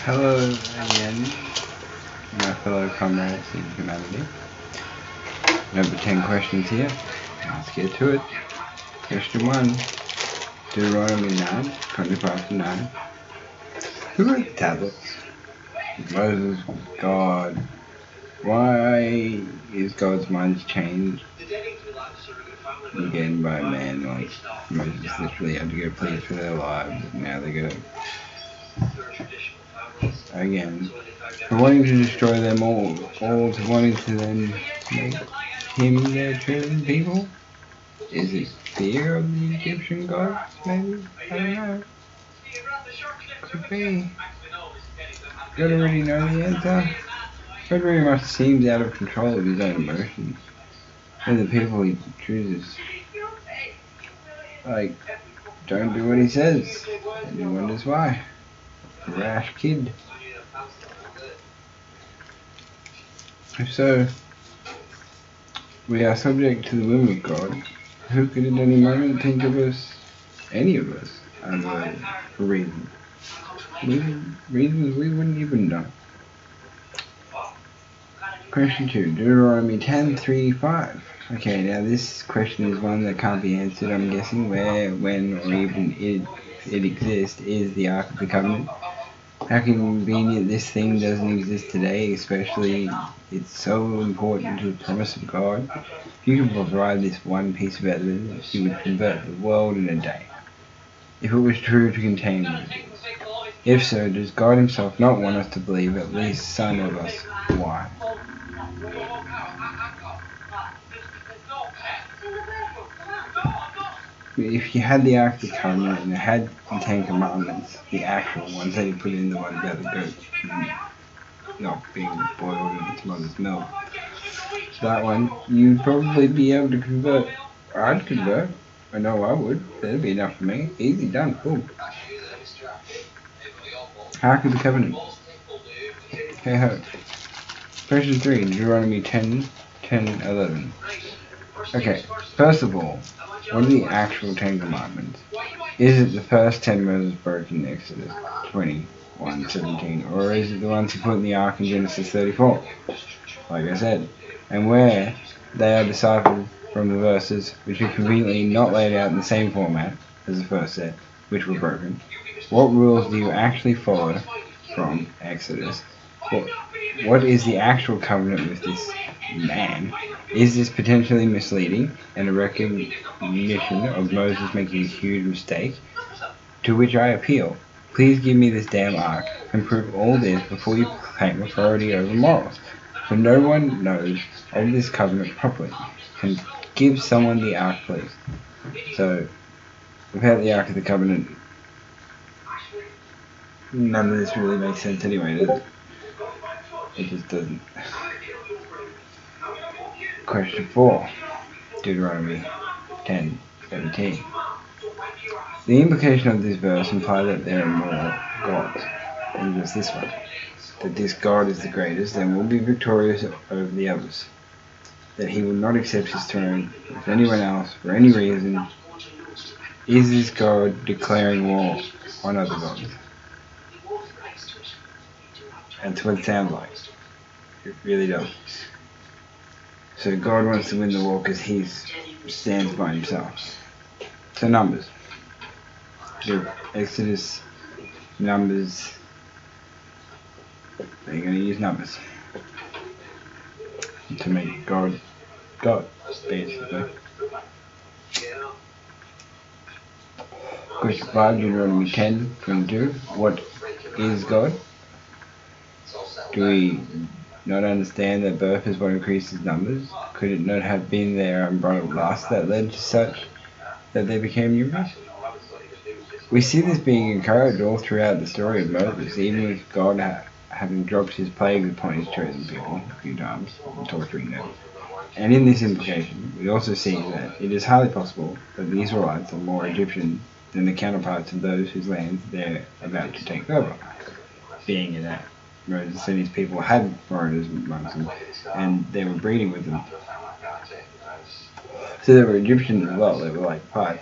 Hello again, my fellow comrades in humanity. Number 10 questions here. Let's get to it. Question 1. Deuteronomy 9, 25 to 9. Who wrote the tablets? Moses, God. Why is God's mind changed again by man? Like, Moses literally had to go plead for their lives, and now they go again. From wanting to destroy them all to wanting to then make him their chosen people? Is it fear of the Egyptian gods, maybe? I don't know. Could be. God already know the answer. God very much seems out of control of his own emotions. And the people he chooses, don't do what he says. And he wonders why. Rash kid. So, we are subject to the whim of God, who could at any moment think of us, any of us, as a reason. Reasons we wouldn't even know. Question 2, Deuteronomy 10:3-5. Okay, now this question is one that can't be answered. I'm guessing where, when, or even it exists is the Ark of the Covenant. How convenient this thing doesn't exist today, especially it's so important to the promise of God. If you could provide this one piece of evidence, you would convert the world in a day. If it was true to contain it. If so, does God himself not want us to believe at least some of us? Why? If you had the Ark of the Covenant and it had the Ten Commandments, the actual ones that you put in the one about the goat not being boiled in its mother's milk, that one, you'd probably be able to convert. I'd convert. I know I would. That'd be enough for me. Easy done. Boom. Ark of the Covenant. Hey ho. Question 3, Deuteronomy 10:11. Okay, first of all, what are the actual Ten Commandments? Is it the first 10 Moses broke in Exodus 21:17, or is it the ones he put in the Ark in Genesis 34? Like I said, and where they are deciphered from the verses, which are conveniently not laid out in the same format as the first set, which were broken. What rules do you actually follow from Exodus? What is the actual covenant with this man? Is this potentially misleading and a recognition of Moses making a huge mistake? To which I appeal. Please give me this damn ark and prove all this before you claim authority over morals. For no one knows of this covenant properly. Can give someone the ark, please. So, without the ark of the covenant, none of this really makes sense anyway, does it? It just doesn't. Question 4, Deuteronomy 10:17. The implication of this verse implies that there are more gods than just this one. That this God is the greatest and will be victorious over the others. That he will not accept his throne with anyone else for any reason. Is this God declaring war on other gods? That's what it sounds like. It really does. So God wants to win the war because he stands by himself. So numbers. Exodus, Numbers. They're going to use numbers to make God, basically. Question 5, Deuteronomy 10:22. What is God? Do we not understand that birth is what increases numbers? Could it not have been their unbridled lust that led to such that they became numerous? We see this being encouraged all throughout the story of Moses, even with God having dropped his plagues upon his chosen people a few times, torturing them. And in this implication, we also see that it is highly possible that the Israelites are more Egyptian than the counterparts of those whose lands they're about to take over, being in that Moses and his people had foreigners amongst them, and they were breeding with them. So they were Egyptians as well, they were like part.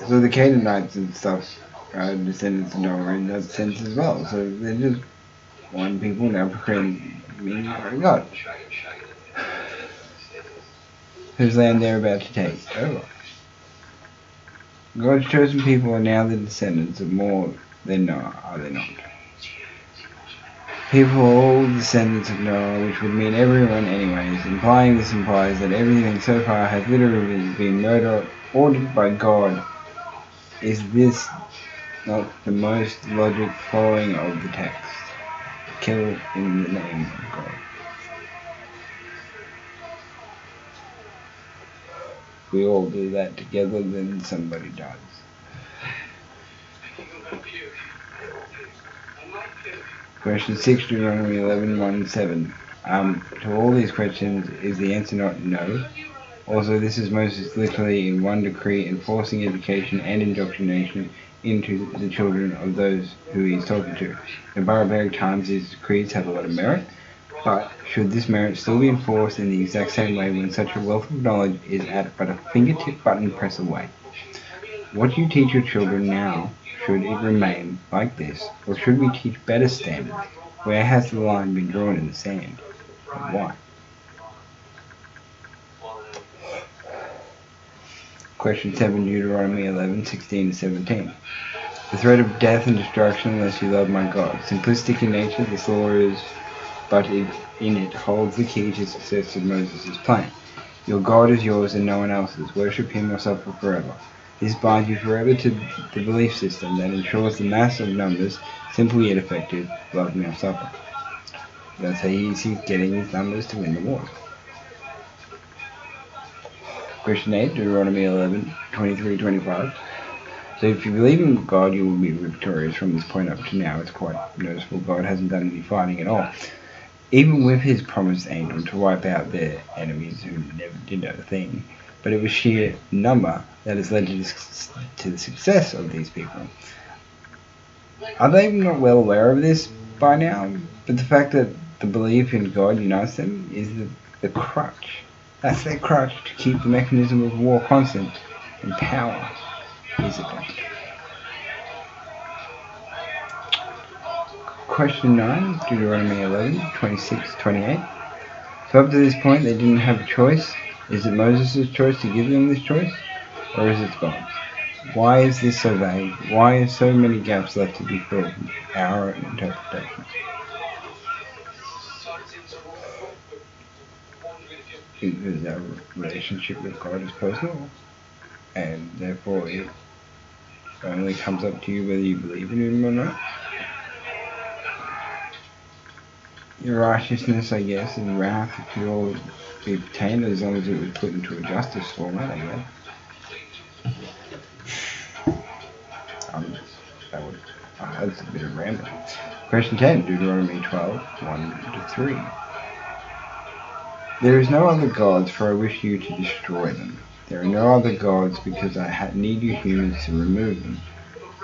So the Canaanites and stuff, descendants of Noah in that sense as well. So they're just one people now proclaiming God, whose land they're about to take over. God's chosen people are now the descendants of more than Noah, are they not? People are all descendants of Noah, which would mean everyone anyways. This implies that everything so far has literally been ordered by God. Is this not the most logic following of the text? Kill in the name of God. If we all do that together, then somebody dies. Question 6, Deuteronomy 11:1-7. To all these questions, is the answer not no? Also, this is Moses literally in one decree enforcing education and indoctrination into the children of those who he is talking to. In barbaric times, these decrees have a lot of merit, but should this merit still be enforced in the exact same way when such a wealth of knowledge is at but a fingertip button press away? What do you teach your children now? Should it remain like this, or should we teach better standards? Where has the line been drawn in the sand, and why? Question 7, Deuteronomy 11:16-17. The threat of death and destruction unless you love my God. Simplistic in nature, this law is, but in it holds the key to success of Moses' plan. Your God is yours and no one else's. Worship him or suffer forever. This binds you forever to the belief system that ensures the mass of numbers, simple yet effective, love me or suffer. That's how he's getting his numbers to win the war. Question 8, Deuteronomy 11:23-25. So if you believe in God, you will be victorious. From this point up to now, it's quite noticeable God hasn't done any fighting at all. Even with his promised angel to wipe out their enemies who never did a thing. But it was sheer number that has led to the success of these people. Are they not well aware of this by now? But the fact that the belief in God unites them is the crutch. That's their crutch to keep the mechanism of war constant, and power is it not? Question 9, Deuteronomy 11:26-28. So up to this point they didn't have a choice. Is it Moses' choice to give them this choice? Or is it God's? Why is this so vague? Why are so many gaps left to be filled in our interpretation? Because our relationship with God is personal, and therefore it only comes up to you whether you believe in him or not. Your righteousness, I guess, and wrath could all be obtained as long as it was put into a justice format, I guess. That's a bit of rambling. Question 10, Deuteronomy 12:1-3. There is no other gods, for I wish you to destroy them. There are no other gods, because I need you humans to remove them.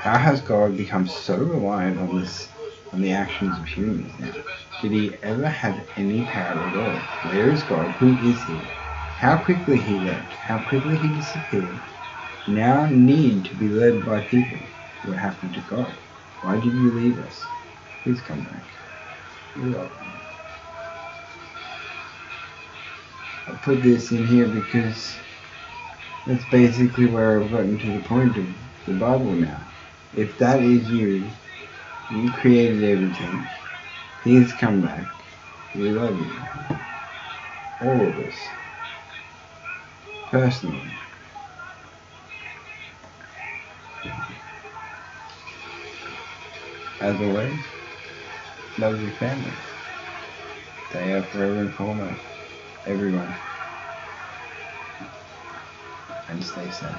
How has God become so reliant on the actions of humans now? Did he ever have any power at all? Where is God? Who is he? How quickly he left? How quickly he disappeared? Now need to be led by people. What happened to God? Why did you leave us? Please come back. You're welcome. I put this in here because that's basically where I've gotten to the point of the Bible now. If that is you, you created everything. He's come back. We love you. All of us. Personally. As always, love your family. They are forever and foremost. Everyone. And stay safe.